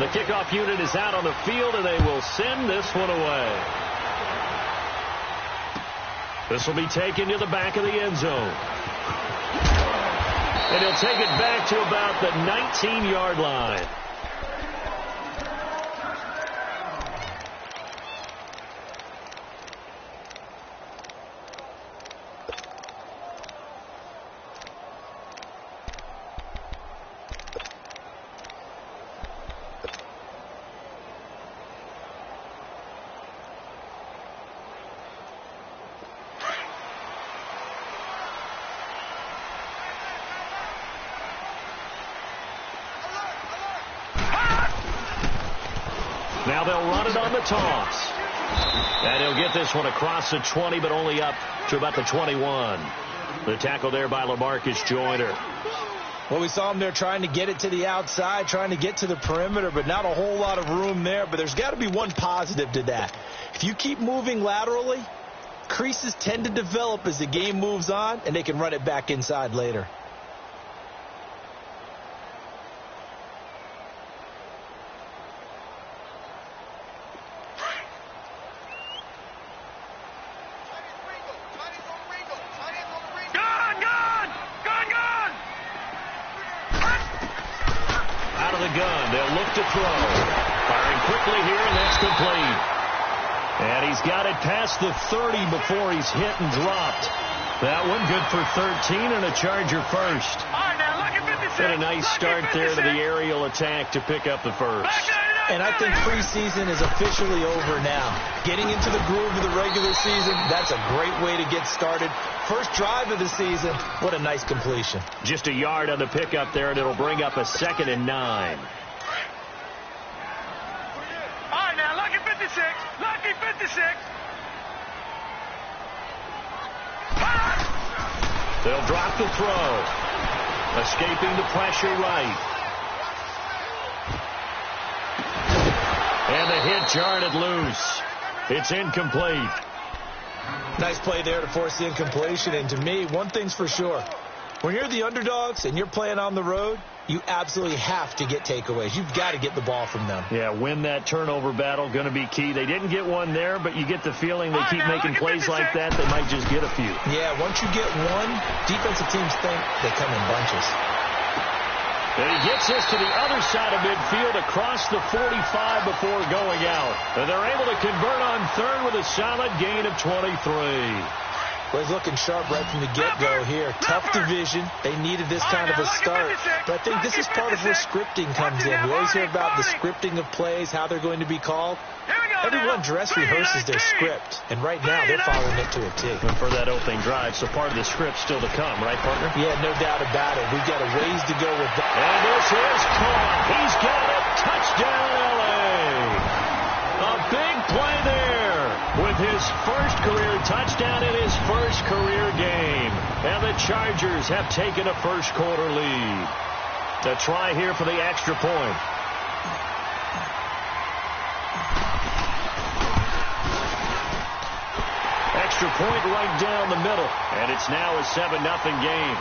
The kickoff unit is out on the field, and they will send this one away. This will be taken to the back of the end zone. And he'll take it back to about the 19-yard line. Now they'll run it on the toss. And he'll get this one across the 20, but only up to about the 21. The tackle there by LaMarcus Joyner. Well, we saw him there trying to get it to the outside, trying to get to the perimeter, but not a whole lot of room there. But there's got to be one positive to that. If you keep moving laterally, creases tend to develop as the game moves on, and they can run it back inside later. And he's got it past the 30 before he's hit and dropped. That one good for 13 and a Charger first. And a nice start there to the aerial attack to pick up the first. And I think preseason is officially over now. Getting into the groove of the regular season, that's a great way to get started. First drive of the season, what a nice completion. Just a yard on the pickup there, and it'll bring up a 2nd and 9. Lucky 56. They'll drop the throw. Escaping the pressure right. And the hit jarred it loose. It's incomplete. Nice play there to force the incompletion. And to me, one thing's for sure. When you're the underdogs and you're playing on the road, you absolutely have to get takeaways. You've got to get the ball from them. Yeah, win that turnover battle, going to be key. They didn't get one there, but you get the feeling they keep making plays like that, they might just get a few. Yeah, once you get one, defensive teams think they come in bunches. And he gets this to the other side of midfield across the 45 before going out. And they're able to convert on third with a solid gain of 23. Well, he's looking sharp right from the get-go here. Tough division. They needed this kind of a start. But I think this is part of where scripting comes in. We always hear about the scripting of plays, how they're going to be called. Everyone dress rehearses their script, and right now they're following it to a T. And for that opening drive, so part of the script still to come, right, partner? Yeah, no doubt about it. We've got a ways to go with that. And this is caught. He's got it. Touchdown, L.A. A big play there with his first career touchdown in his first career game. And the Chargers have taken a first-quarter lead. The try here for the extra point. Extra point right down the middle. And it's now a 7-0 game.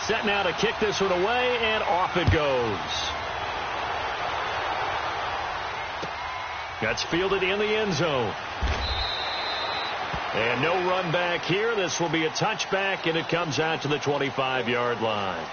Set now to kick this one away, and off it goes. That's fielded in the end zone. And no run back here. This will be a touchback, and it comes out to the 25-yard line.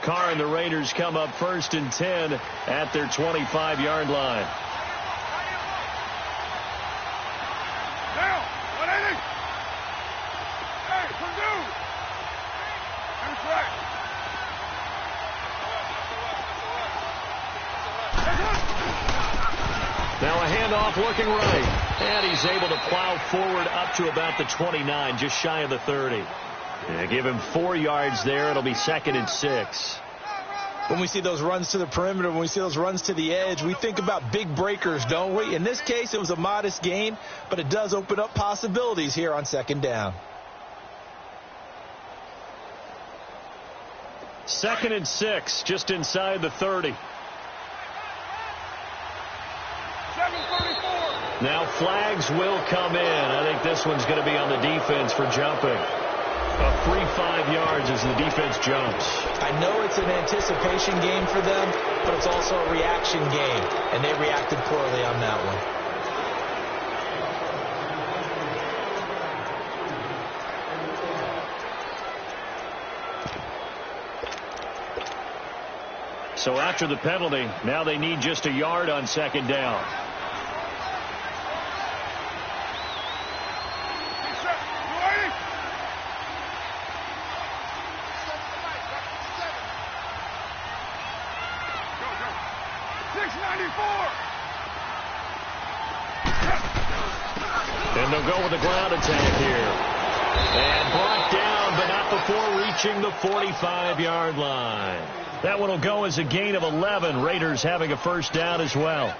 Carr and the Raiders come up 1st and 10 at their 25-yard line. Now a handoff looking right. And he's able to plow forward up to about the 29, just shy of the 30. And give him 4 yards there. It'll be 2nd and 6. When we see those runs to the perimeter, when we see those runs to the edge, we think about big breakers, don't we? In this case, it was a modest gain, but it does open up possibilities here on 2nd down. 2nd and 6, just inside the 30. Now flags will come in. I think this one's going to be on the defense for jumping. A free 5 yards as the defense jumps. I know it's an anticipation game for them, but it's also a reaction game, and they reacted poorly on that one. So after the penalty, now they need just a yard on 2nd down. And they'll go with the ground attack here. And brought down, but not before reaching the 45-yard line. That one will go as a gain of 11. Raiders having a 1st down as well.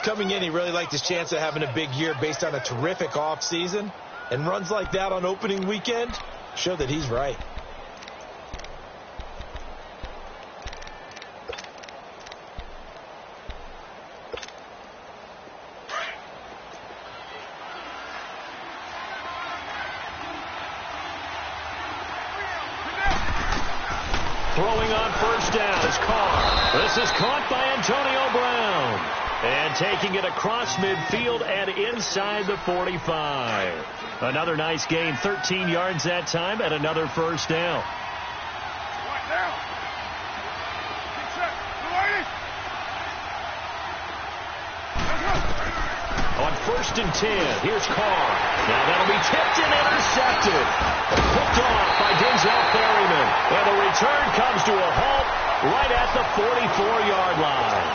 Coming in, he really liked his chance of having a big year based on a terrific offseason. And runs like that on opening weekend show that he's right. Throwing on 1st down is Carr. This is caught by Antonio Brown. And taking it across midfield and inside the 45. Another nice gain, 13 yards that time, and another 1st down. On 1st and 10, here's Carr. Now that'll be tipped and intercepted. Picked off by Denzel Perryman. And the return comes to a halt right at the 44-yard line.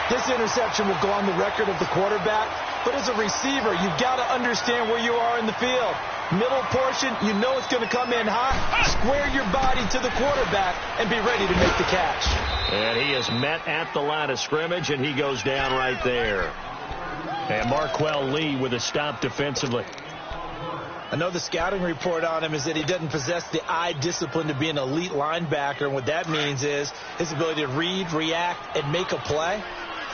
This interception will go on the record of the quarterback, but as a receiver, you've got to understand where you are in the field. Middle portion, you know it's going to come in hot. Square your body to the quarterback and be ready to make the catch. And he is met at the line of scrimmage, and he goes down right there. And Marquell Lee with a stop defensively. I know the scouting report on him is that he doesn't possess the eye discipline to be an elite linebacker, and what that means is his ability to read, react, and make a play.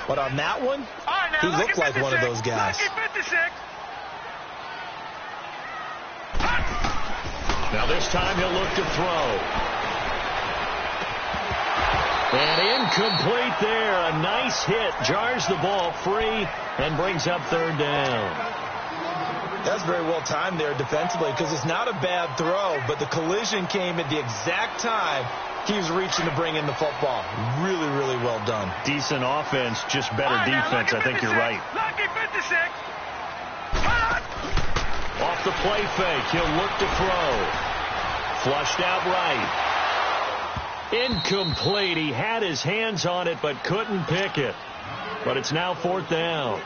But on that one, he looked like one of those guys. Now this time he'll look to throw. And incomplete there. A nice hit. Jars the ball free and brings up 3rd down. That's very well timed there defensively because it's not a bad throw, but the collision came at the exact time he was reaching to bring in the football. Really, really well done. Decent offense, just better defense. I think you're right. Off the play fake, he'll look to throw. Flushed out right. Incomplete. He had his hands on it but couldn't pick it. But it's now 4th down.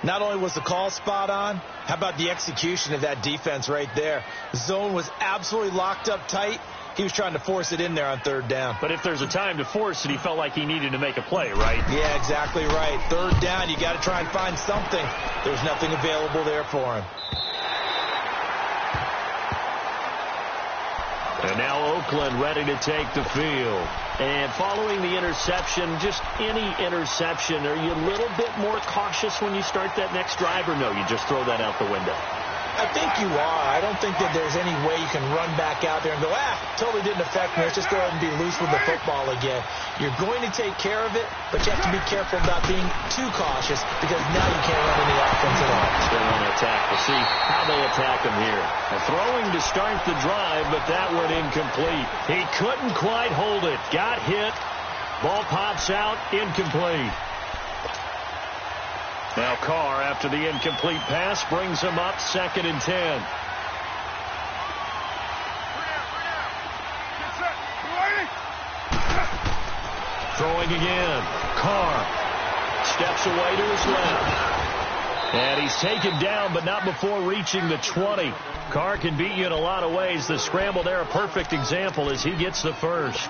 Not only was the call spot on, how about the execution of that defense right there? The zone was absolutely locked up tight. He was trying to force it in there on 3rd down. But if there's a time to force it, he felt like he needed to make a play, right? Yeah, exactly right. 3rd down, you got to try and find something. There's nothing available there for him. And now Oakland ready to take the field. And following the interception, just any interception, are you a little bit more cautious when you start that next drive, or no, you just throw that out the window? I think you are. I don't think that there's any way you can run back out there and go, totally didn't affect me. Let's just go ahead and be loose with the football again. You're going to take care of it, but you have to be careful about being too cautious because now you can't run any offense at all. Still on the attack. We'll see how they attack him here. Throwing to start the drive, but that went incomplete. He couldn't quite hold it. Got hit. Ball pops out. Incomplete. Now Carr, after the incomplete pass, brings him up 2nd and 10. Throwing again. Carr steps away to his left. And he's taken down, but not before reaching the 20. Carr can beat you in a lot of ways. The scramble there, a perfect example as he gets the first.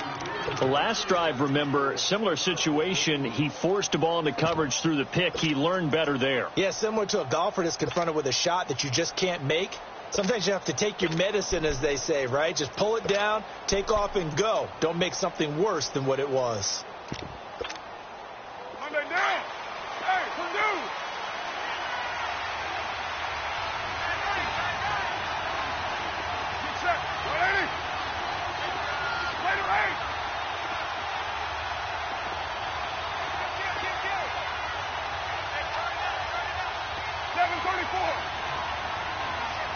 The last drive, remember, similar situation. He forced a ball into coverage through the pick. He learned better there. Yeah, similar to a golfer that's confronted with a shot that you just can't make. Sometimes you have to take your medicine, as they say, right? Just pull it down, take off, and go. Don't make something worse than what it was. Monday down. Hey, Purdue. Get set. 180. Play the right. 734.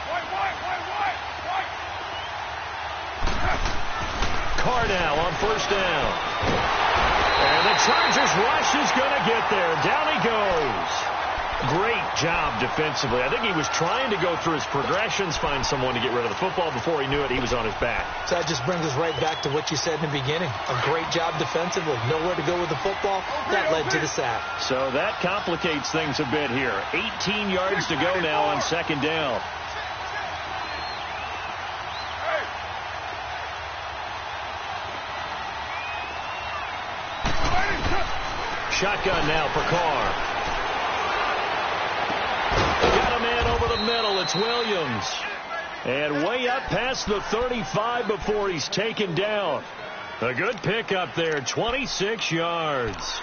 White. Carr now on 1st down. And the Chargers rush is going to get there. Down he goes. Great job defensively. I think he was trying to go through his progressions, find someone to get rid of the football. Before he knew it, he was on his back. So that just brings us right back to what you said in the beginning. A great job defensively. Nowhere to go with the football. That led to the sack. So that complicates things a bit here. 18 yards to go now on 2nd down. Shotgun now for Carr. Got a man over the middle. It's Williams. And way up past the 35 before he's taken down. A good pickup there. 26 yards.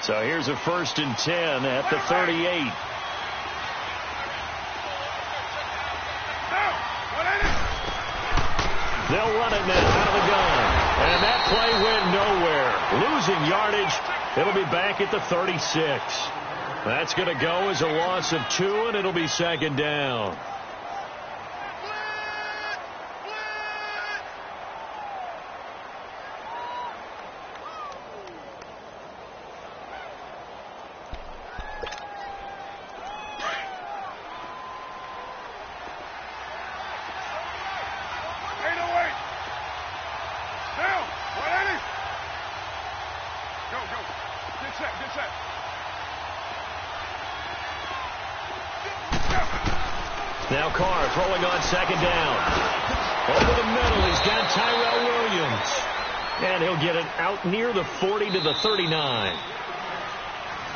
So here's a 1st and 10 at the 38. They'll run it now out of the gun. And that play went nowhere. Losing yardage. It'll be back at the 36. That's going to go as a loss of 2, and it'll be 2nd down. Now Carr throwing on 2nd down. Over the middle, he's got Tyrell Williams. And he'll get it out near the 40 to the 39.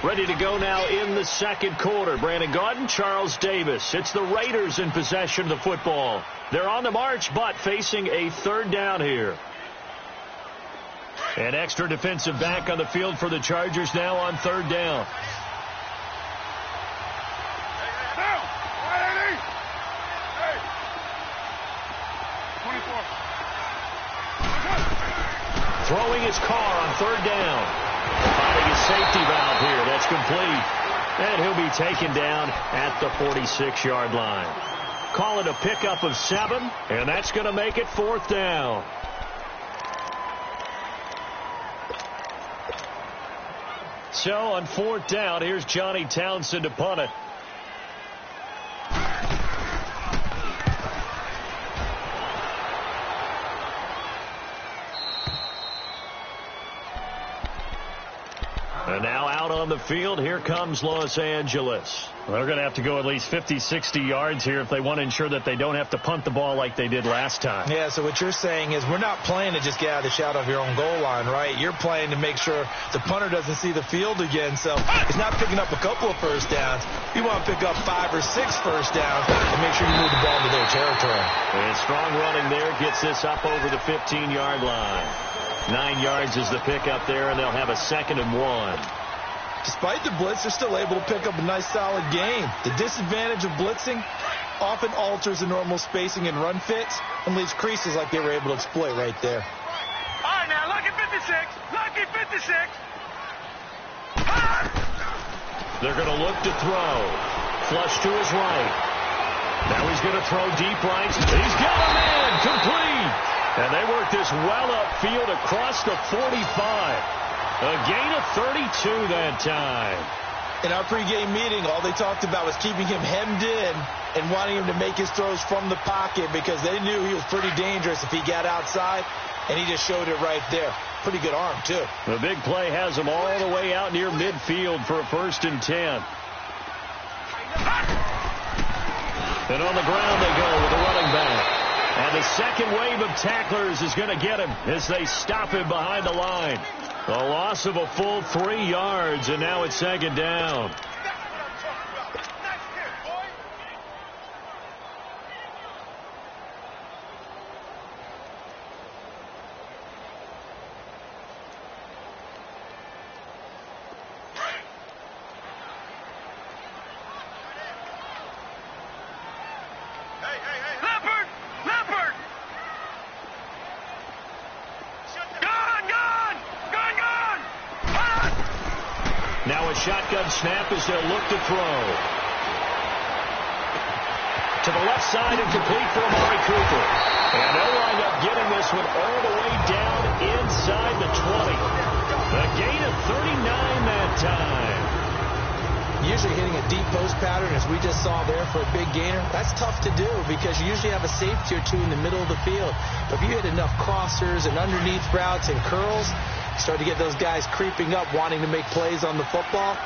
Ready to go now in the 2nd quarter. Brandon Gaudin, Charles Davis. It's the Raiders in possession of the football. They're on the march, but facing a 3rd down here. An extra defensive back on the field for the Chargers now on 3rd down. Throwing his Carr on 3rd down. Finding his safety valve here. That's complete. And he'll be taken down at the 46-yard line. Call it a pickup of 7, and that's going to make it 4th down. So on 4th down, here's Johnny Townsend to punt it. And now out on the field, here comes Los Angeles. They're going to have to go at least 50, 60 yards here if they want to ensure that they don't have to punt the ball like they did last time. Yeah, so what you're saying is we're not playing to just get out of the shadow of your own goal line, right? You're playing to make sure the punter doesn't see the field again. So it's not picking up a couple of first downs. You want to pick up 5 or 6 first downs and make sure you move the ball into their territory. And strong running there gets this up over the 15-yard line. 9 yards is the pickup there, and they'll have a 2nd and 1. Despite the blitz, they're still able to pick up a nice, solid gain. The disadvantage of blitzing often alters the normal spacing and run fits and leaves creases like they were able to exploit right there. All right, now, lucky 56. Lucky 56. They're going to look to throw. Flush to his right. Now he's going to throw deep right. He's got a man complete. And they work this well upfield across the 45. A gain of 32 that time. In our pregame meeting, all they talked about was keeping him hemmed in and wanting him to make his throws from the pocket because they knew he was pretty dangerous if he got outside, and he just showed it right there. Pretty good arm, too. The big play has him all the way out near midfield for a 1st and 10. And on the ground they go with the running back. And the second wave of tacklers is going to get him as they stop him behind the line. A loss of a full 3 yards, and now it's 2nd down. Now a shotgun snap as they'll look to throw. To the left side and complete for Amari Cooper. And they'll wind up getting this one all the way down inside the 20. A gain of 39 that time. Usually hitting a deep post pattern, as we just saw there for a big gainer, that's tough to do because you usually have a safety or two in the middle of the field. But if you hit enough crossers and underneath routes and curls, start to get those guys creeping up, wanting to make plays on the football.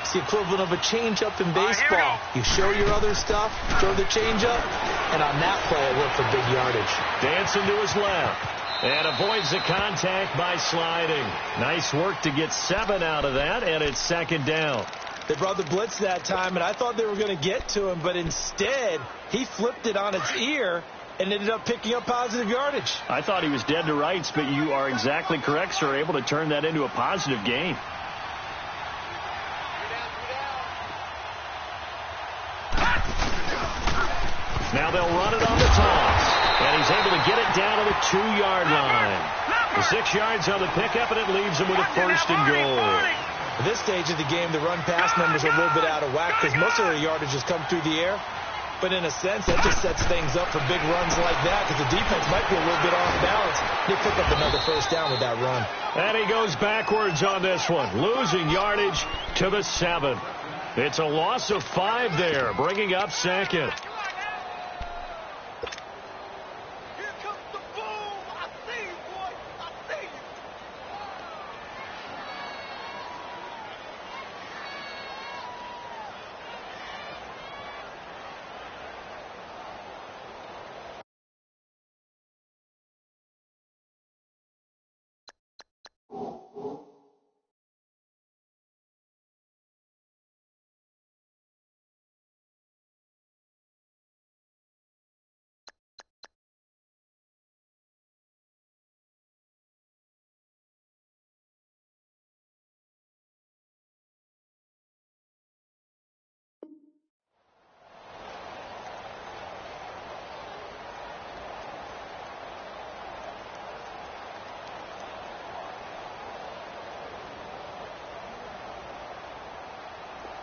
It's the equivalent of a changeup in baseball. You show your other stuff, throw the changeup, and on that play, it worked for big yardage. Dancing to his left. And avoids the contact by sliding. Nice work to get 7 out of that, and it's 2nd down. They brought the blitz that time, and I thought they were going to get to him, but instead, he flipped it on its ear and ended up picking up positive yardage. I thought he was dead to rights, but you are exactly correct, sir. Able to turn that into a positive gain. Now they'll run it on the toss. And he's able to get it down to the 2-yard line. The 6 yards on the pickup, and it leaves him with a 1st and goal. At this stage of the game, the run-pass numbers are a little bit out of whack because most of their yardage has come through the air. But in a sense, that just sets things up for big runs like that because the defense might be a little bit off balance. They pick up another 1st down with that run. And he goes backwards on this one, losing yardage to the 7. It's a loss of 5 there, bringing up 2nd.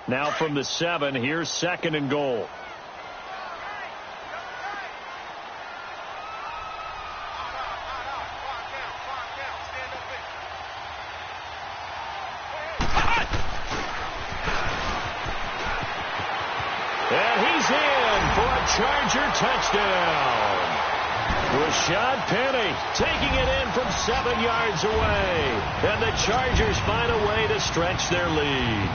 Now from the 7, here's 2nd and goal. And he's in for a Charger touchdown. Rashad Penny taking it in from 7 yards away. And the Chargers find a way to stretch their lead.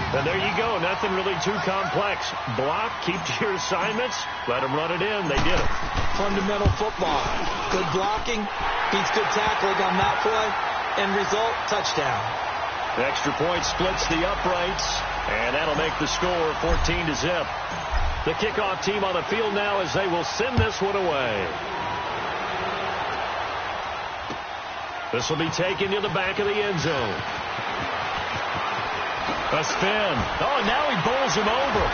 And there you go. Nothing really too complex. Block, keep to your assignments, let them run it in. They did it. Fundamental football. Good blocking, beats good tackling on that play. End result, touchdown. The extra point splits the uprights, and that'll make the score 14-0. The kickoff team on the field now as they will send this one away. This will be taken to the back of the end zone. A spin. Oh, and now he bowls him over.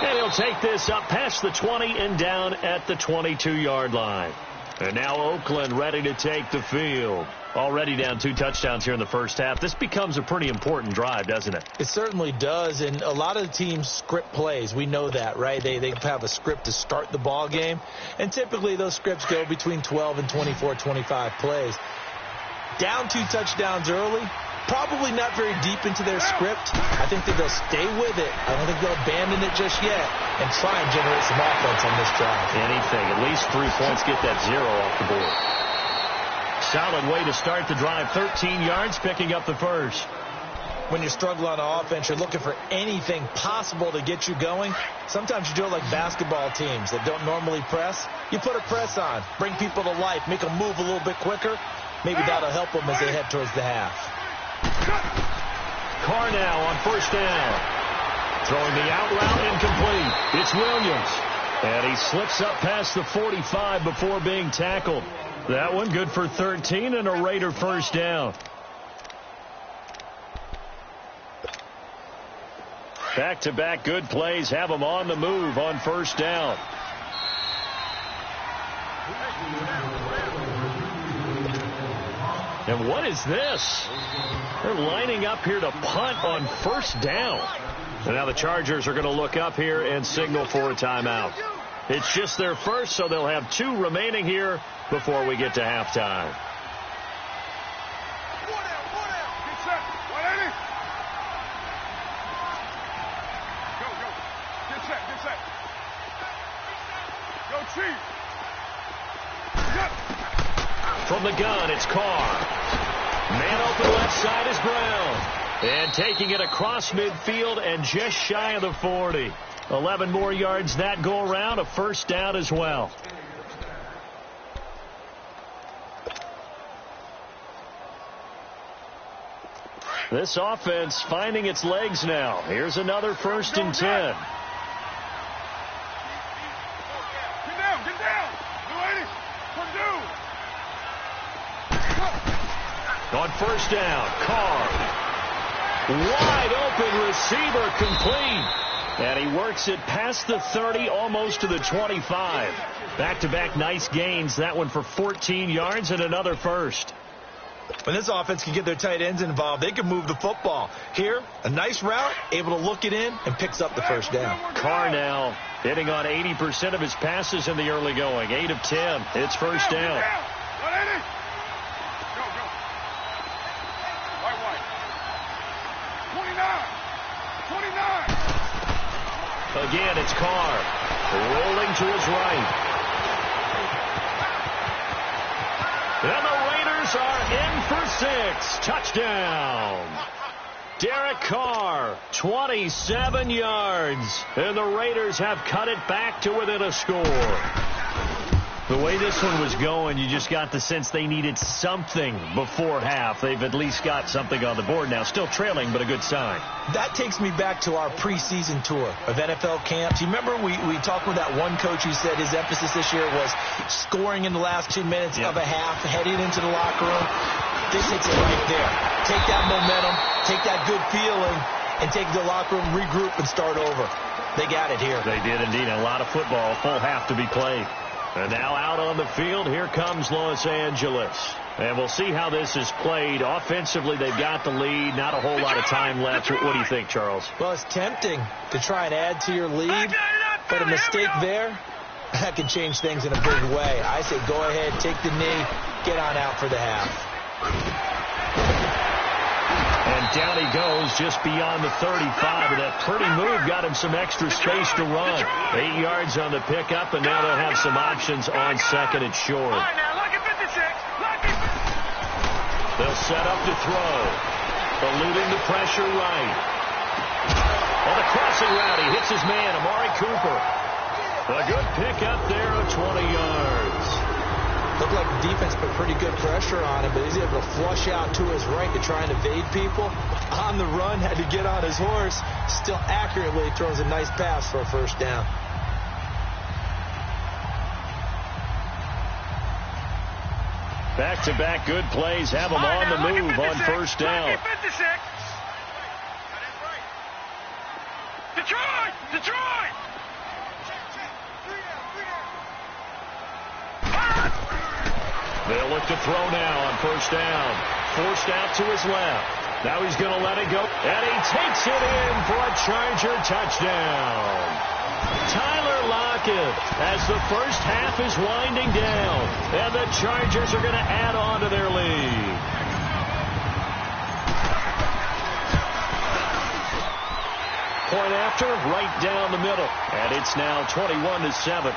And he'll take this up past the 20 and down at the 22-yard line. And now Oakland ready to take the field. Already down 2 touchdowns here in the first half. This becomes a pretty important drive, doesn't it? It certainly does, and a lot of the teams script plays. We know that, right? They have a script to start the ball game, and typically those scripts go between 12 and 24, 25 plays. Down 2 touchdowns early, probably not very deep into their script. I think that they'll stay with it. I don't think they'll abandon it just yet and try and generate some offense on this drive. Anything. At least 3 points, get that 0 off the board. Solid way to start the drive. 13 yards, picking up the first. When you struggle on offense, you're looking for anything possible to get you going. Sometimes you do it like basketball teams that don't normally press. You put a press on, bring people to life, make them move a little bit quicker. Maybe that'll help them as they head towards the half. Carr now on first down. Throwing the out route incomplete. It's Williams. And he slips up past the 45 before being tackled. That one good for 13 and a Raider first down. Back-to-back good plays have them on the move on first down. And what is this? They're lining up here to punt on first down. And now the Chargers are going to look up here and signal for a timeout. It's just their first, so they'll have 2 remaining here before we get to halftime. From the gun, it's Carr. Man open left side is Brown. And taking it across midfield and just shy of the 40. 11 more yards that go around, a first down as well. This offense finding its legs now. Here's another 1st and 10. Get down. On first down, Carr. Wide open receiver complete. And he works it past the 30, almost to the 25. Back-to-back nice gains. That one for 14 yards and another first. When this offense can get their tight ends involved, they can move the football. Here, a nice route, able to look it in, and picks up the first down. Carr now hitting on 80% of his passes in the early going. 8 of 10. It's first down. Again, it's Carr. Rolling to his right. And the Raiders are in for 6. Touchdown. Derek Carr, 27 yards. And the Raiders have cut it back to within a score. The way this one was going, you just got the sense they needed something before half. They've at least got something on the board now. Still trailing, but a good sign. That takes me back to our preseason tour of NFL camps. You remember we talked with that one coach who said his emphasis this year was scoring in the last 2 minutes of a half, heading into the locker room. This hits it right there. Take that momentum, take that good feeling, and take it to the locker room, regroup, and start over. They got it here. They did indeed. A lot of football, full half to be played. And now out on the field, here comes Los Angeles. And we'll see how this is played. Offensively, they've got the lead. Not a whole lot of time left. What do you think, Charles? Well, it's tempting to try and add to your lead, but a mistake there, that can change things in a big way. I say go ahead, take the knee, get on out for the half. And down he goes just beyond the 35. And that pretty move got him some extra space to run. 8 yards on the pickup, and now they'll have some options on second and short. They'll set up to throw. Eluding the pressure right. On the crossing route, he hits his man, Amari Cooper. A good pickup there of 20 yards. Looked like the defense put pretty good pressure on him, but he's able to flush out to his right to try and evade people. On the run, had to get on his horse. Still accurately throws a nice pass for a first down. Back-to-back good plays have them on the move on first down. Detroit! Detroit! They'll look to throw now on first down. Forced out to his left. Now he's going to let it go. And he takes it in for a Charger touchdown. Tyler Lockett as the first half is winding down. And the Chargers are going to add on to their lead. Point after, right down the middle. And it's now 21-7.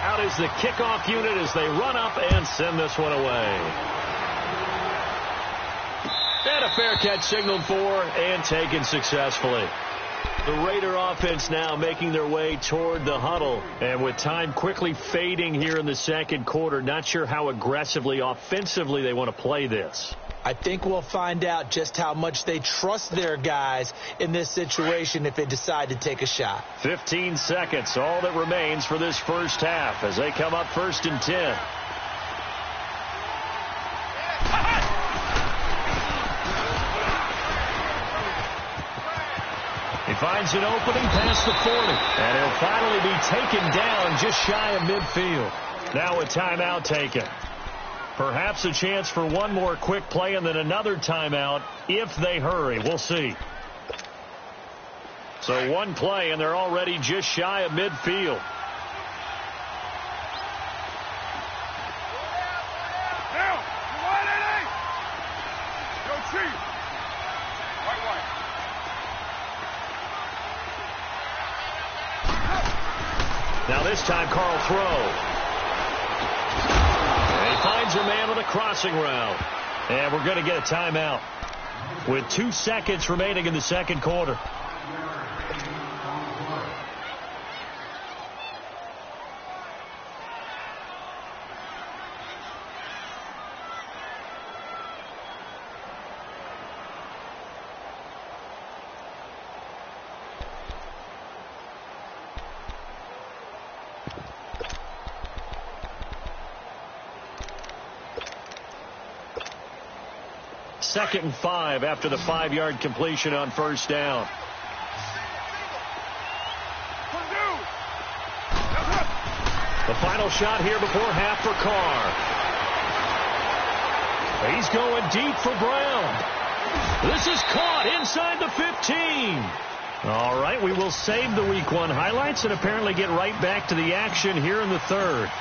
Out is the kickoff unit as they run up and send this one away. And a fair catch signaled for and taken successfully. The Raider offense now making their way toward the huddle. And with time quickly fading here in the second quarter, not sure how aggressively, offensively they want to play this. I think we'll find out just how much they trust their guys in this situation if they decide to take a shot. 15 seconds, all that remains for this first half as they come up 1st and 10. He finds an opening past the 40, and he'll finally be taken down just shy of midfield. Now a timeout taken. Perhaps a chance for one more quick play and then another timeout if they hurry. We'll see. So one play, and they're already just shy of midfield. Now, go Chief. White. Now this time, Carl throw. Finds her man on a crossing route. And we're going to get a timeout with 2 seconds remaining in the second quarter. Second and 5 after the 5-yard completion on first down. The final shot here before half for Carr. He's going deep for Brown. This is caught inside the 15. All right, we will save the Week 1 highlights and apparently get right back to the action here in the third.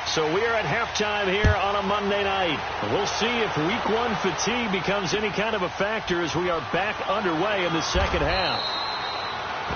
So we are at halftime here on a Monday night. We'll see if Week 1 fatigue becomes any kind of a factor as we are back underway in the second half.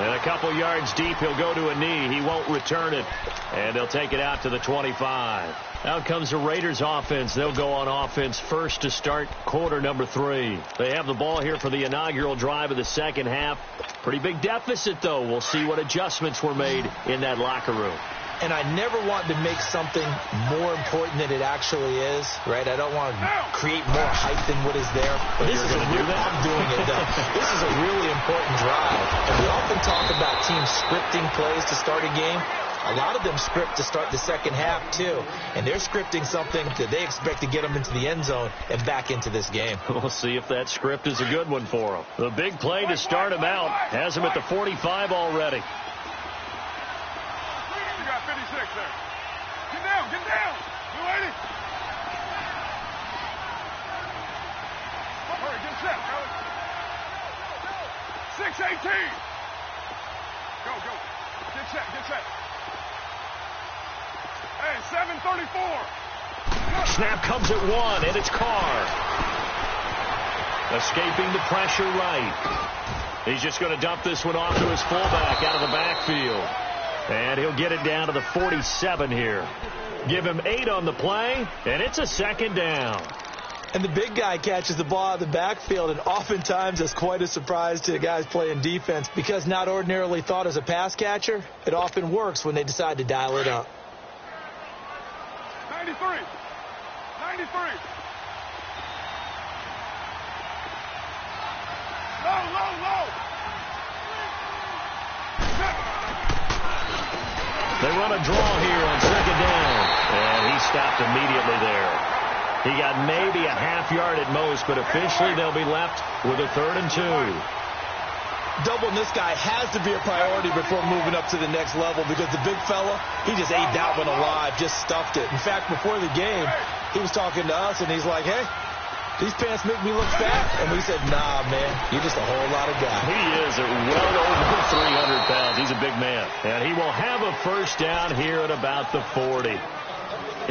And a couple yards deep, he'll go to a knee. He won't return it. And they'll take it out to the 25. Out comes the Raiders offense. They'll go on offense first to start quarter number 3. They have the ball here for the inaugural drive of the second half. Pretty big deficit, though. We'll see what adjustments were made in that locker room. And I never want to make something more important than it actually is, right? I don't want to create more hype than what is there. But this is I'm doing it, though. This is a really important drive. And we often talk about teams scripting plays to start a game. A lot of them script to start the second half, too. And they're scripting something that they expect to get them into the end zone and back into this game. We'll see if that script is a good one for them. The big play to start them out has them at the 45 already. 56 there. Get down. You ready? Hurry, get set, brother. 6-18. Go. Get set. Hey, 7:34. Snap comes at 1, and it's Carr. Escaping the pressure right. He's just going to dump this one off to his fullback out of the backfield. And he'll get it down to the 47 here. Give him 8 on the play, and it's a second down. And the big guy catches the ball out of the backfield, and oftentimes that's quite a surprise to the guys playing defense because not ordinarily thought as a pass catcher, it often works when they decide to dial it up. 93. Low. They run a draw here on second down. And he stopped immediately there. He got maybe a half yard at most, but officially they'll be left with a 3rd and 2. Doubling this guy has to be a priority before moving up to the next level because the big fella, he just ate that one alive, just stuffed it. In fact, before the game, he was talking to us, and he's like, hey, these pants make me look fat. And we said, nah, man, you're just a whole lot of guy. He is at well over 300 pounds. He's a big man. And he will have a first down here at about the 40.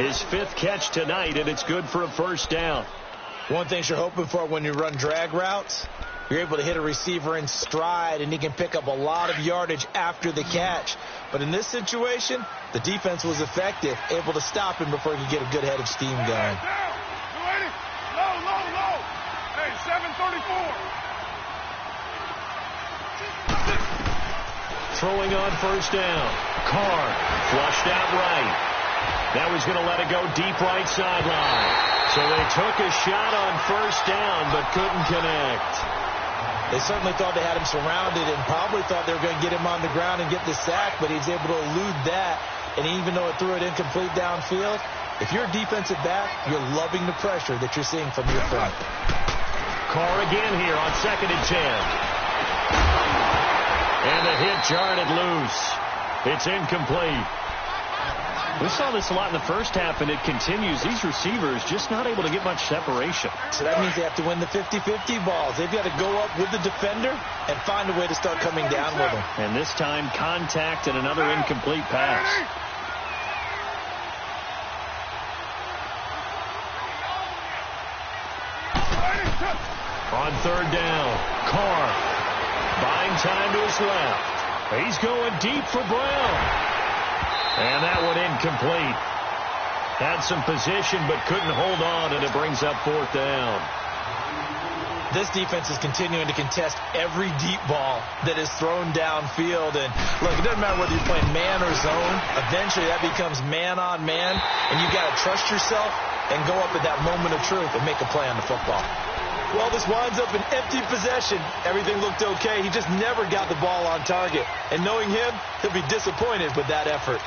His 5th catch tonight, and it's good for a first down. One thing you're hoping for when you run drag routes, you're able to hit a receiver in stride, and he can pick up a lot of yardage after the catch. But in this situation, the defense was effective, able to stop him before he could get a good head of steam going. Low. Hey, 734. Throwing on first down. Carr flushed out right. That was going to let it go deep right sideline. So they took a shot on first down but couldn't connect. They certainly thought they had him surrounded and probably thought they were going to get him on the ground and get the sack, but he's able to elude that. And even though it threw it incomplete downfield, if you're a defensive back, you're loving the pressure that you're seeing from your front. Carr again here on 2nd and 10. And the hit jarred it loose. It's incomplete. We saw this a lot in the first half, and it continues. These receivers just not able to get much separation. So that means they have to win the 50-50 balls. They've got to go up with the defender and find a way to start coming down with them. And this time, contact and another incomplete pass. On 3rd down, Carr buying time to his left. He's going deep for Brown. And that one incomplete. Had some position but couldn't hold on, and it brings up 4th down. This defense is continuing to contest every deep ball that is thrown downfield. And look, it doesn't matter whether you're playing man or zone. Eventually that becomes man on man, and you've got to trust yourself and go up at that moment of truth and make a play on the football. Well, this winds up an empty possession. Everything looked okay. He just never got the ball on target. And knowing him, he'll be disappointed with that effort.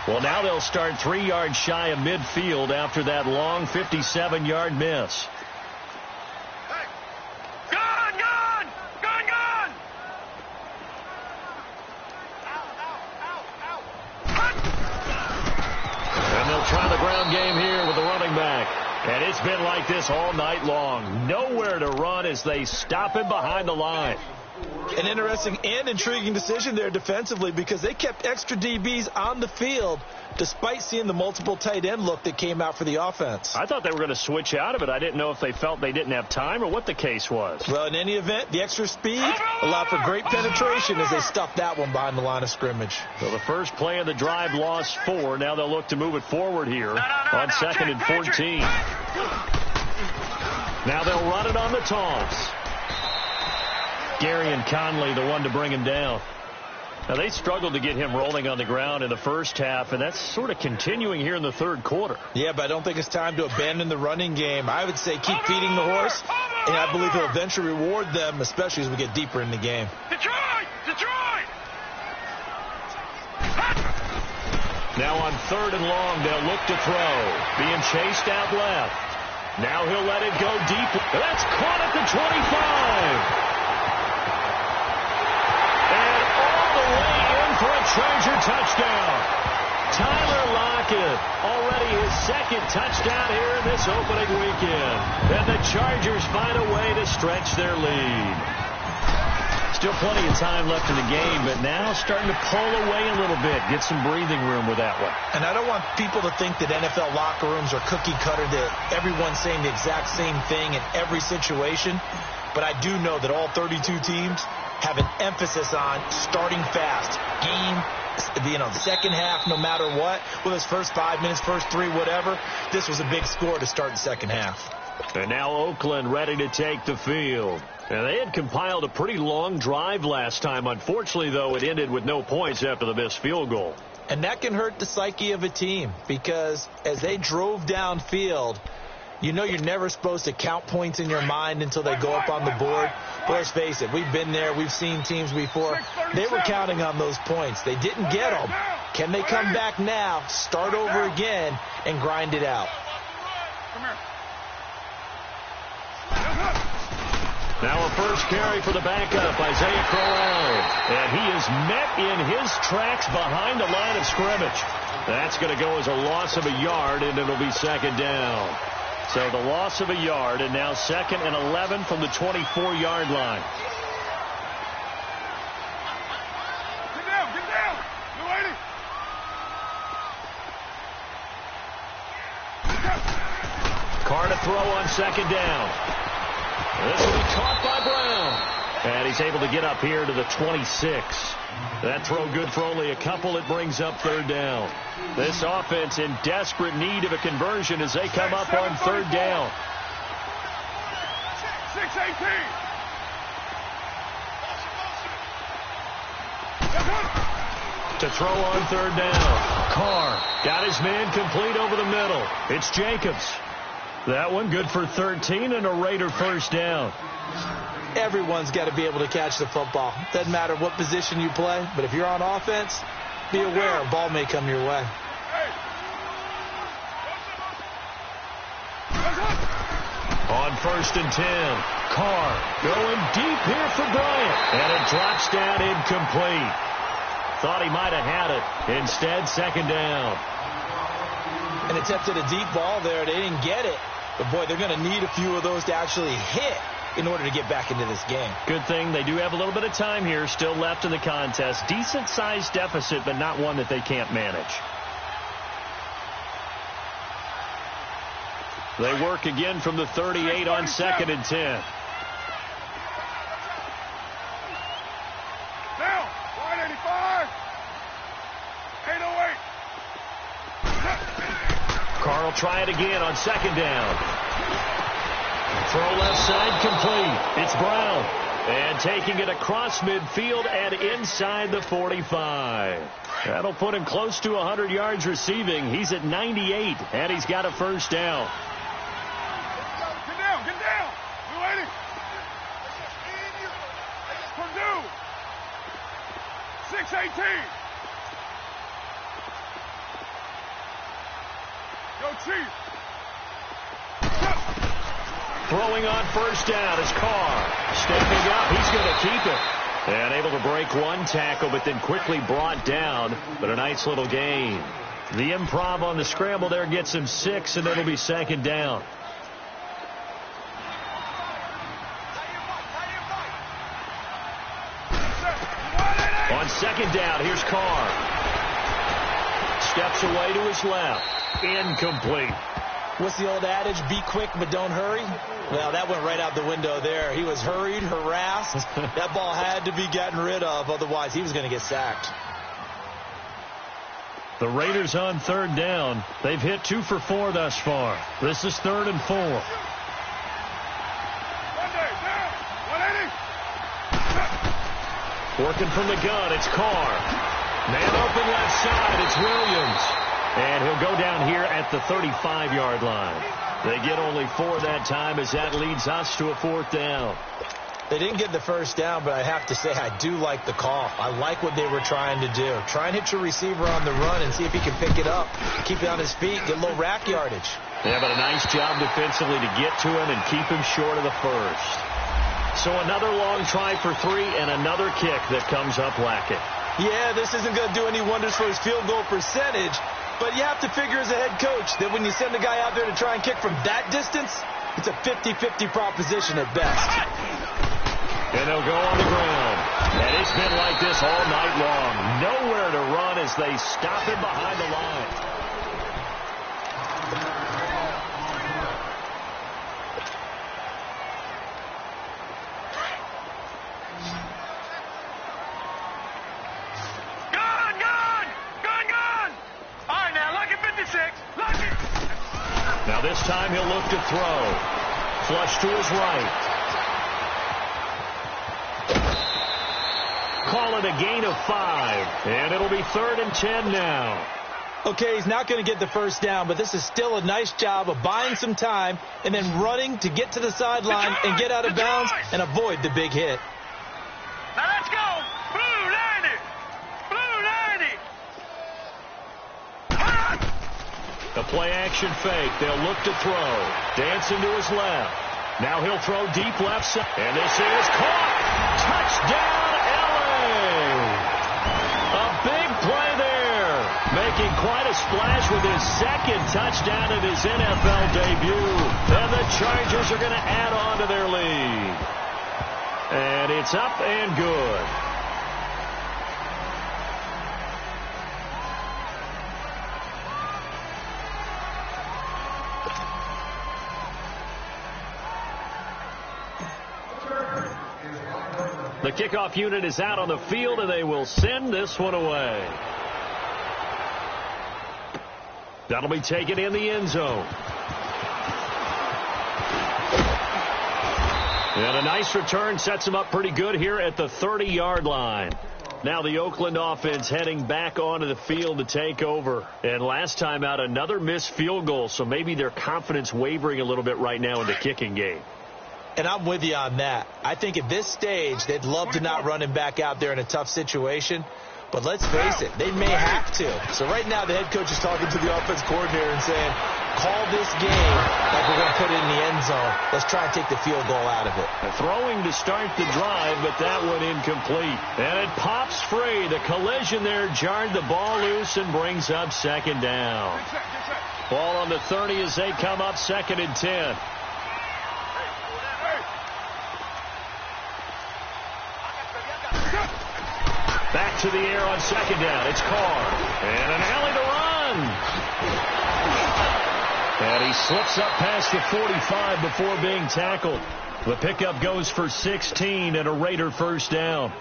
Well, now they'll start 3 yards shy of midfield after that long 57-yard miss. And they'll try the ground game here with the running back. And it's been like this all night long. Nowhere to run as they stop him behind the line. An interesting and intriguing decision there defensively because they kept extra DBs on the field despite seeing the multiple tight end look that came out for the offense. I thought they were going to switch out of it. I didn't know if they felt they didn't have time or what the case was. Well, in any event, the extra speed allowed for great penetration as they stuffed that one behind the line of scrimmage. So the first play of the drive lost 4. Now they'll look to move it forward here on 2nd and 14. Now they'll run it on the toss. Gary and Conley, the one to bring him down. Now, they struggled to get him rolling on the ground in the first half, and that's sort of continuing here in the 3rd quarter. Yeah, but I don't think it's time to abandon the running game. I would say keep feeding the horse, and I believe he'll eventually reward them, especially as we get deeper in the game. Detroit! Now on 3rd and long, they'll look to throw. Being chased out left. Now he'll let it go deep. That's caught at the 25. For a Charger touchdown. Tyler Lockett, already his 2nd touchdown here in this opening weekend. And the Chargers find a way to stretch their lead. Still plenty of time left in the game, but now starting to pull away a little bit, get some breathing room with that one. And I don't want people to think that NFL locker rooms are cookie cutter, that everyone's saying the exact same thing in every situation. But I do know that all 32 teams have an emphasis on starting fast. The second half, no matter what, whether it's first 5 minutes, first 3, whatever, this was a big score to start the second half. And now Oakland ready to take the field. Now, they had compiled a pretty long drive last time. Unfortunately, though, it ended with no points after the missed field goal. And that can hurt the psyche of a team because as they drove downfield, You know you're never supposed to count points in your mind until they go up on the board. But let's face it, we've been there. We've seen teams before. They were counting on those points. They didn't get them. Can they come back now, start over again, and grind it out? Now a first carry for the backup, Isaiah Crowell. And he is met in his tracks behind the line of scrimmage. That's going to go as a loss of a yard, and it'll be second down. So the loss of a yard, and now 2nd and 11 from the 24-yard line. Get down, get down. You lady. Carr to throw on 2nd down. This will be caught by Brown. And he's able to get up here to the 26. That throw good for only a couple. It brings up 3rd down. This offense in desperate need of a conversion as they come up on 3rd down. 6-18. To throw on 3rd down. Carr got his man complete over the middle. It's Jacobs. That one good for 13 and a Raider first down. Everyone's got to be able to catch the football. Doesn't matter what position you play, but if you're on offense, be aware a ball may come your way. On 1st and 10, Carr going deep here for Bryant, and it drops down incomplete. Thought he might have had it. Instead, 2nd down. And attempted a deep ball there. They didn't get it. But, boy, they're going to need a few of those to actually hit in order to get back into this game. Good thing they do have a little bit of time here still left in the contest. Decent-sized deficit, but not one that they can't manage. They work again from the 38 on 2nd and 10. Down. 185. 808. Carr will try it again on 2nd down. Throw left side complete. It's Brown. And taking it across midfield and inside the 45. That'll put him close to 100 yards receiving. He's at 98, and he's got a first down. Get down, get down. You lady. Purdue. 6-18. Go Chief. Throwing on first down is Carr. Stepping up, he's going to keep it. And able to break one tackle, but then quickly brought down. But a nice little gain. The improv on the scramble there gets him 6, and it'll be 2nd down. On 2nd down, here's Carr. Steps away to his left. Incomplete. What's the old adage? Be quick, but don't hurry. Well, that went right out the window there. He was hurried, harassed. That ball had to be gotten rid of. Otherwise, he was going to get sacked. The Raiders on 3rd down. They've hit 2 for 4 thus far. This is 3rd and 4. Working from the gun, it's Carr. Man open left side, it's Williams. And he'll go down here at the 35-yard line. They get only 4 that time as that leads us to a 4th down. They didn't get the first down, but I have to say I do like the call. I like what they were trying to do. Try and hit your receiver on the run and see if he can pick it up. Keep it on his feet, get a little rack yardage. Yeah, but a nice job defensively to get to him and keep him short of the first. So another long try for 3 and another kick that comes up lacking. Yeah, this isn't going to do any wonders for his field goal percentage, but you have to figure as a head coach that when you send a guy out there to try and kick from that distance, it's a 50-50 proposition at best. And they'll go on the ground. And it's been like this all night long. Nowhere to run as they stop him behind the line. Now this time he'll look to throw. Flush to his right. Call it a gain of 5. And it'll be 3rd and 10 now. Okay, he's not going to get the first down, but this is still a nice job of buying some time and then running to get to the sideline and get out of bounds and avoid the big hit. Now let's go. Blue 90. Blue 90. The play action fake. They'll look to throw. Dancing to his left. Now he'll throw deep left side. And this is caught. Touchdown, LA. A big play there. Making quite a splash with his second touchdown in his NFL debut. And the Chargers are going to add on to their lead. And it's up and good. The kickoff unit is out on the field, and they will send this one away. That'll be taken in the end zone. And a nice return sets him up pretty good here at the 30-yard line. Now the Oakland offense heading back onto the field to take over. And last time out, another missed field goal, so maybe their confidence wavering a little bit right now in the kicking game. And I'm with you on that. I think at this stage, they'd love to not run him back out there in a tough situation. But let's face it, they may have to. So right now, the head coach is talking to the offense coordinator and saying, call this game like we're going to put it in the end zone. Let's try and take the field goal out of it. Throwing to start the drive, but that one incomplete. And it pops free. The collision there jarred the ball loose and brings up second down. Ball on the 30 as they come up 2nd and 10. Back to the air on 2nd down. It's Carr. And an alley to run. And he slips up past the 45 before being tackled. The pickup goes for 16 and a Raider first down.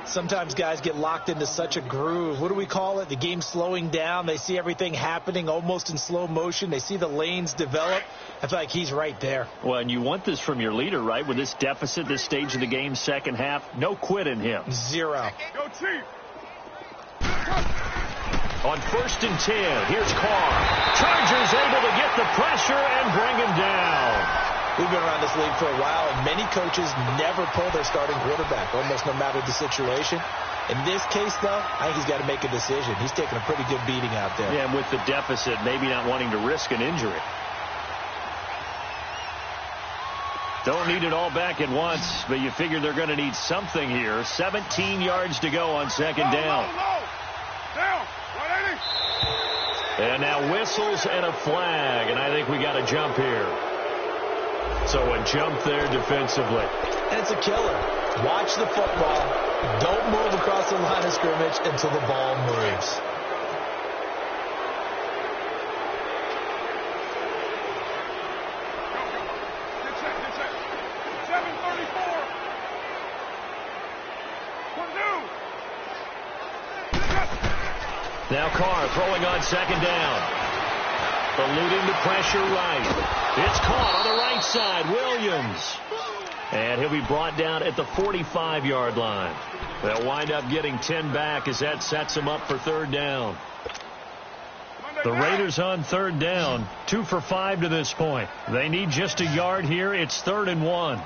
Sometimes guys get locked into such a groove. What do we call it? The game's slowing down. They see everything happening almost in slow motion. They see the lanes develop. I feel like he's right there. Well, and you want this from your leader, right? With this deficit, this stage of the game, second half, no quit in him. Zero. Go Chief. On 1st and 10, here's Carr. Chargers able to get the pressure and bring him down. We've been around this league for a while, and many coaches never pull their starting quarterback, almost no matter the situation. In this case, though, I think he's got to make a decision. He's taking a pretty good beating out there. Yeah, and with the deficit, maybe not wanting to risk an injury. Don't need it all back at once, but you figure they're going to need something here. 17 yards to go on 2nd down. Down. 180. And now whistles and a flag, and I think we got a jump here. So a jump there defensively. And it's a killer. Watch the football. Don't move across the line of scrimmage until the ball moves. Get set. 7:34. Now Carr throwing on 2nd down. Eluding the pressure right. It's caught on the right side. Williams. And he'll be brought down at the 45-yard line. They'll wind up getting 10 back as that sets them up for 3rd down. The Raiders on 3rd down. 2 for 5 to this point. They need just a yard here. It's 3rd and 1.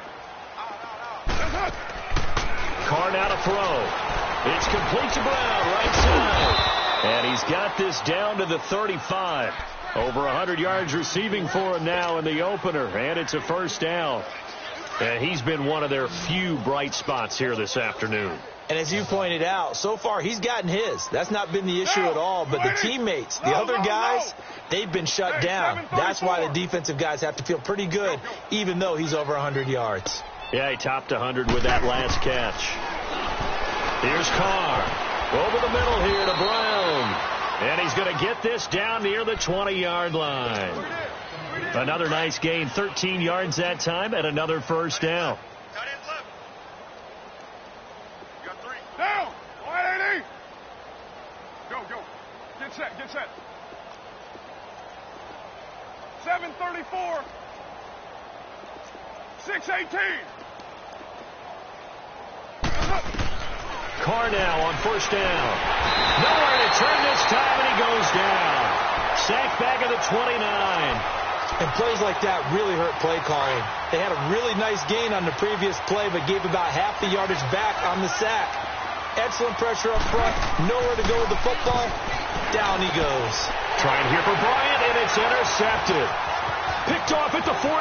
Carr now to throw. It's complete to Brown, right side. And he's got this down to the 35. Over 100 yards receiving for him now in the opener. And it's a first down. And he's been one of their few bright spots here this afternoon. And as you pointed out, so far he's gotten his. That's not been the issue at all. But the teammates, the other guys, they've been shut down. That's why the defensive guys have to feel pretty good, even though he's over 100 yards. Yeah, he topped 100 with that last catch. Here's Carr. Over the middle here to Brown. And he's going to get this down near the 20-yard line. Another nice gain, 13 yards that time, and another first down. Down! 180! Go. Get set. 7:34. 6:18. Carr now on first down. Nowhere to turn this time, and he goes down. sacked back at the 29. And plays like that really hurt play calling. They had a really nice gain on the previous play, but gave about half the yardage back on the sack. Excellent pressure up front. Nowhere to go with the football. Down he goes. Trying here for Bryant, and it's intercepted. Picked off at the 14.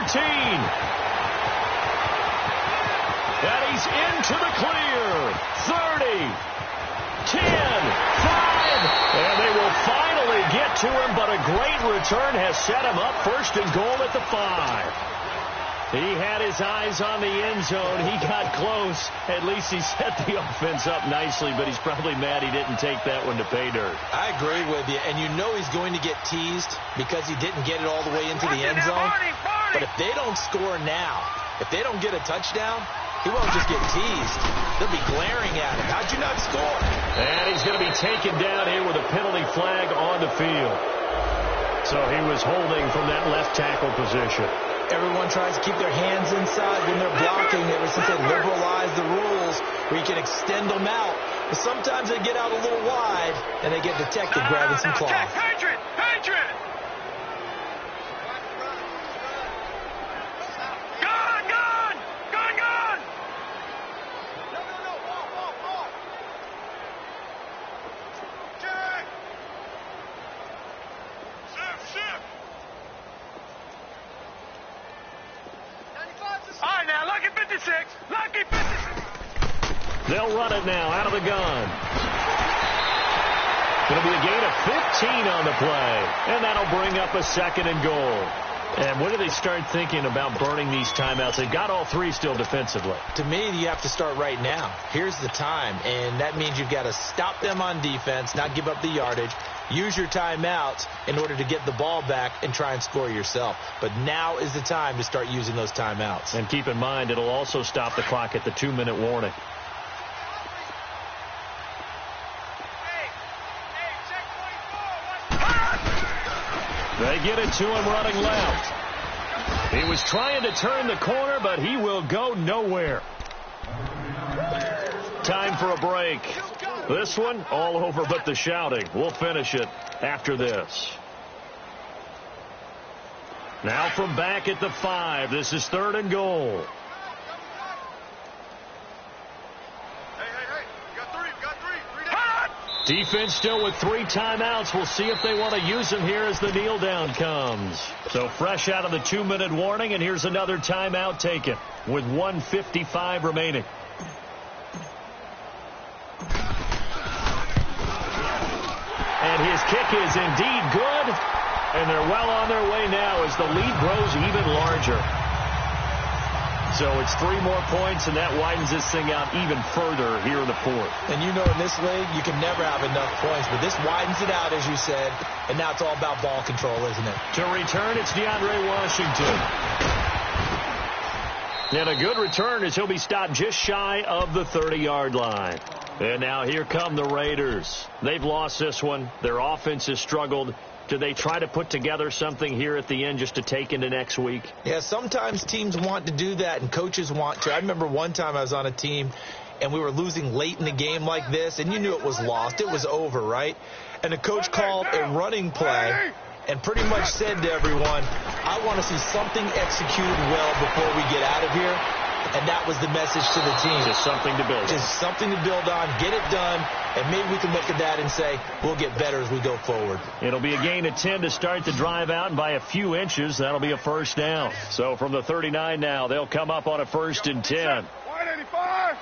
And he's into the clear. 30, 10, 5. And they will finally get to him, but a great return has set him up first and goal at the 5. He had his eyes on the end zone. He got close. At least he set the offense up nicely, but he's probably mad he didn't take that one to pay dirt. I agree with you, and you know he's going to get teased because he didn't get it all the way into the end zone. But if they don't score now, if they don't get a touchdown, he won't just get teased. They'll be glaring at him. How'd you not score? And he's going to be taken down here with a penalty flag on the field. So he was holding from that left tackle position. Everyone tries to keep their hands inside when they're blocking. Ever since they liberalized the rules where you can extend them out. But sometimes they get out a little wide, and they get detected grabbing some cloth. Hatred! Hatred! Gone! Gone! Gone! Gone! No. Jack! Shift! All right, now, lucky 56. Lucky 56. They'll run it now out of the gun. Going to be a gain of 15 on the play. And that'll bring up a 2nd and goal. And when do they start thinking about burning these timeouts? They've got all 3 still defensively. To me, you have to start right now. Here's the time, and that means you've got to stop them on defense, not give up the yardage, use your timeouts in order to get the ball back and try and score yourself. But now is the time to start using those timeouts. And keep in mind, it'll also stop the clock at the 2-minute warning. They get it to him running left. He was trying to turn the corner, but he will go nowhere. Time for a break. This one, all over but the shouting. We'll finish it after this. Now from back at the 5, this is 3rd and goal. Defense still with 3 timeouts. We'll see if they want to use them here as the kneel down comes. So fresh out of the 2-minute warning, and here's another timeout taken with 1:55 remaining. And his kick is indeed good, and they're well on their way now as the lead grows even larger. So it's 3 more points, and that widens this thing out even further here in the 4th. And you know in this league, you can never have enough points, but this widens it out, as you said, and now it's all about ball control, isn't it? To return, it's DeAndre Washington. And a good return as he'll be stopped just shy of the 30-yard line. And now here come the Raiders. They've lost this one. Their offense has struggled. Do they try to put together something here at the end just to take into next week? Yeah, sometimes teams want to do that and coaches want to. I remember one time I was on a team and we were losing late in the game like this, and you knew it was lost. It was over, right? And the coach called a running play and pretty much said to everyone, I want to see something executed well before we get out of here. And that was the message to the team. Just something to build. Just something to build on, get it done, and maybe we can look at that and say we'll get better as we go forward. It'll be a gain of 10 to start the drive out, and by a few inches, that'll be a first down. So from the 39 now, they'll come up on a 1st and 10. 185.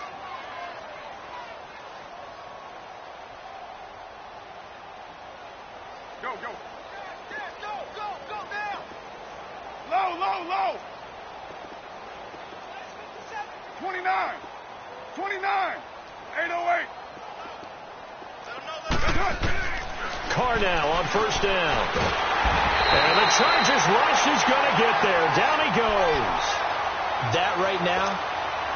Go. Go down. Low. 29. 808. Carr now on 1st down. And the Chargers rush is going to get there. Down he goes. That right now,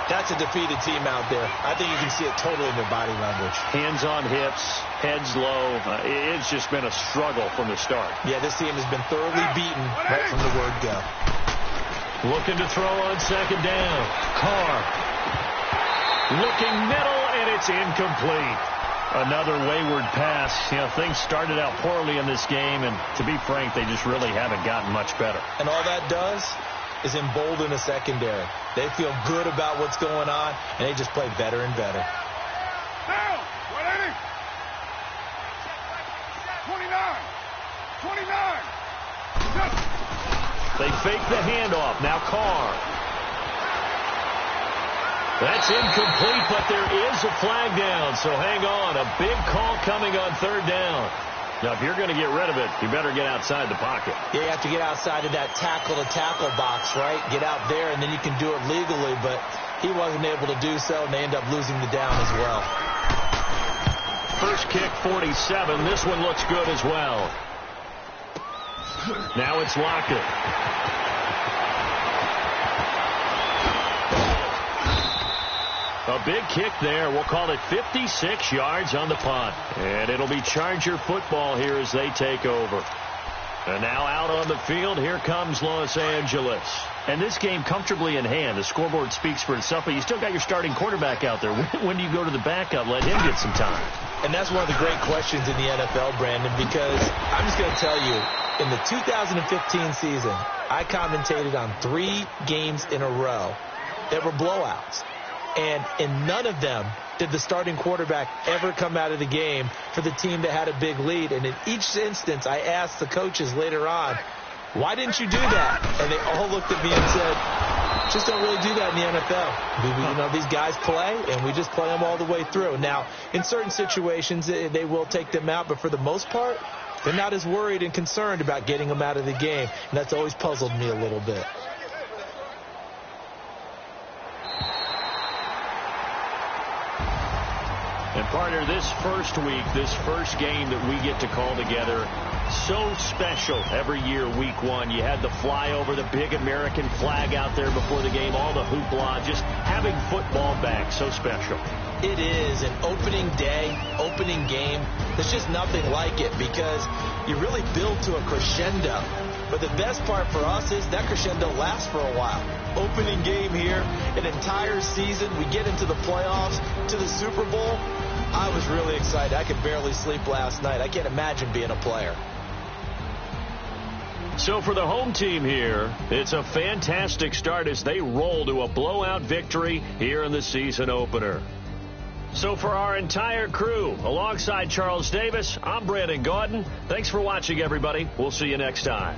that's a defeated team out there. I think you can see it totally in their body language. Hands on hips, heads low. It's just been a struggle from the start. Yeah, this team has been thoroughly beaten right from the word go. Looking to throw on 2nd down. Carr. Looking middle, and it's incomplete. Another wayward pass. You know, things started out poorly in this game, and to be frank, they just really haven't gotten much better. And all that does is embolden a secondary. They feel good about what's going on, and they just play better and better. Down! 180! 29! 29! They fake the handoff. Now Carr. That's incomplete, but there is a flag down, so hang on. A big call coming on third down. Now, if you're going to get rid of it, you better get outside the pocket. Yeah, you have to get outside of that tackle-to-tackle box, right? Get out there, and then you can do it legally, but he wasn't able to do so, and they end up losing the down as well. First kick, 47. This one looks good as well. Now it's Lockett. A big kick there. We'll call it 56 yards on the punt. And it'll be Charger football here as they take over. And now out on the field, here comes Los Angeles. And this game comfortably in hand. The scoreboard speaks for itself, but you still got your starting quarterback out there. When do you go to the backup? Let him get some time. And that's one of the great questions in the NFL, Brandon, because I'm just going to tell you, in the 2015 season, I commentated on 3 games in a row that were blowouts. And in none of them did the starting quarterback ever come out of the game for the team that had a big lead. And in each instance, I asked the coaches later on, why didn't you do that? And they all looked at me and said, just don't really do that in the NFL. You know, these guys play, and we just play them all the way through. Now, in certain situations, they will take them out, but for the most part, they're not as worried and concerned about getting them out of the game. And that's always puzzled me a little bit. And partner, this first week, this first game that we get to call together, so special every year, week 1. You had the flyover, the big American flag out there before the game, all the hoopla, just having football back, so special. It is an opening day, opening game. There's just nothing like it because you really build to a crescendo. But the best part for us is that crescendo lasts for a while. Opening game here, an entire season. We get into the playoffs, to the Super Bowl. I was really excited. I could barely sleep last night. I can't imagine being a player. So for the home team here, it's a fantastic start as they roll to a blowout victory here in the season opener. So for our entire crew, alongside Charles Davis, I'm Brandon Gaudin. Thanks for watching, everybody. We'll see you next time.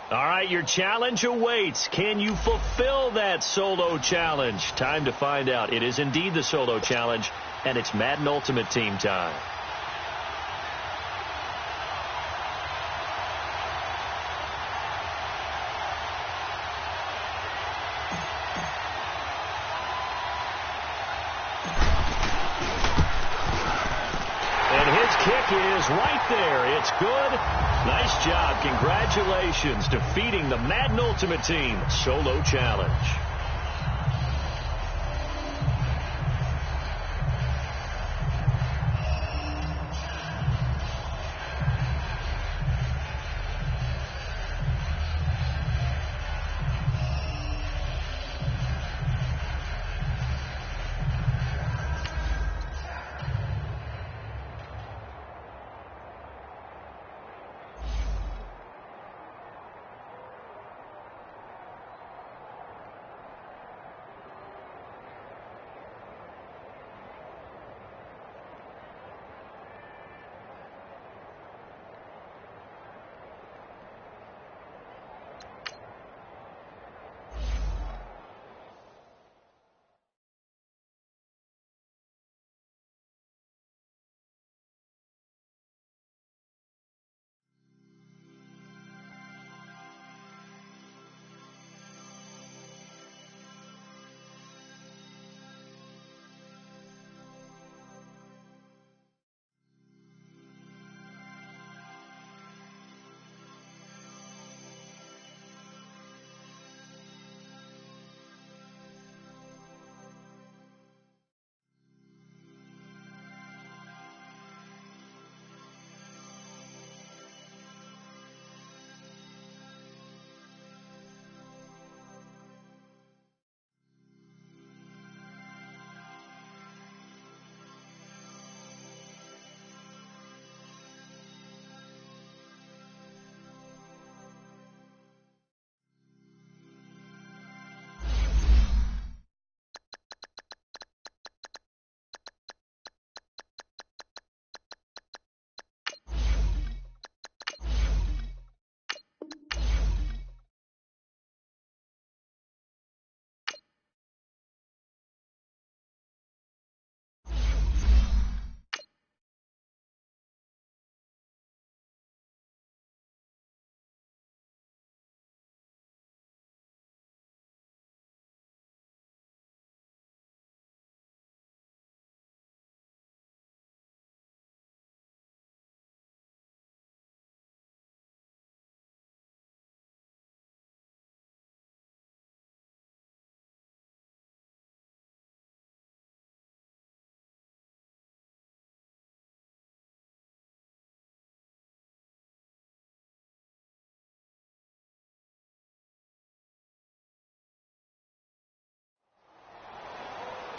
All right, your challenge awaits. Can you fulfill that solo challenge? Time to find out. It is indeed the solo challenge, and it's Madden Ultimate Team time. Kick is right there. It's good. Nice job. Congratulations. Defeating the Madden Ultimate Team solo challenge.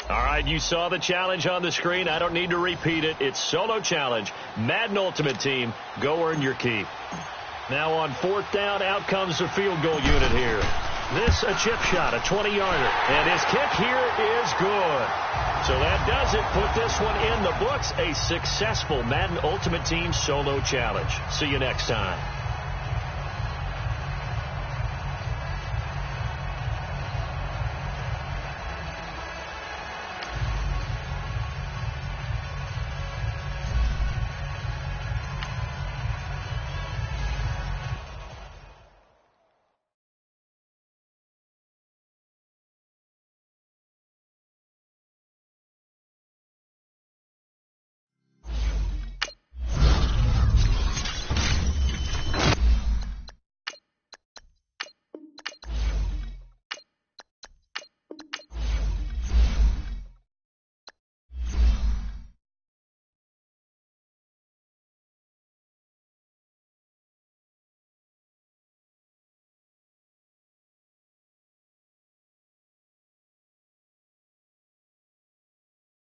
All right, you saw the challenge on the screen. I don't need to repeat it. It's solo challenge. Madden Ultimate Team, go earn your keep. Now on fourth down, out comes the field goal unit here. This a chip shot, a 20-yarder. And his kick here is good. So that does it. Put this one in the books. A successful Madden Ultimate Team solo challenge. See you next time.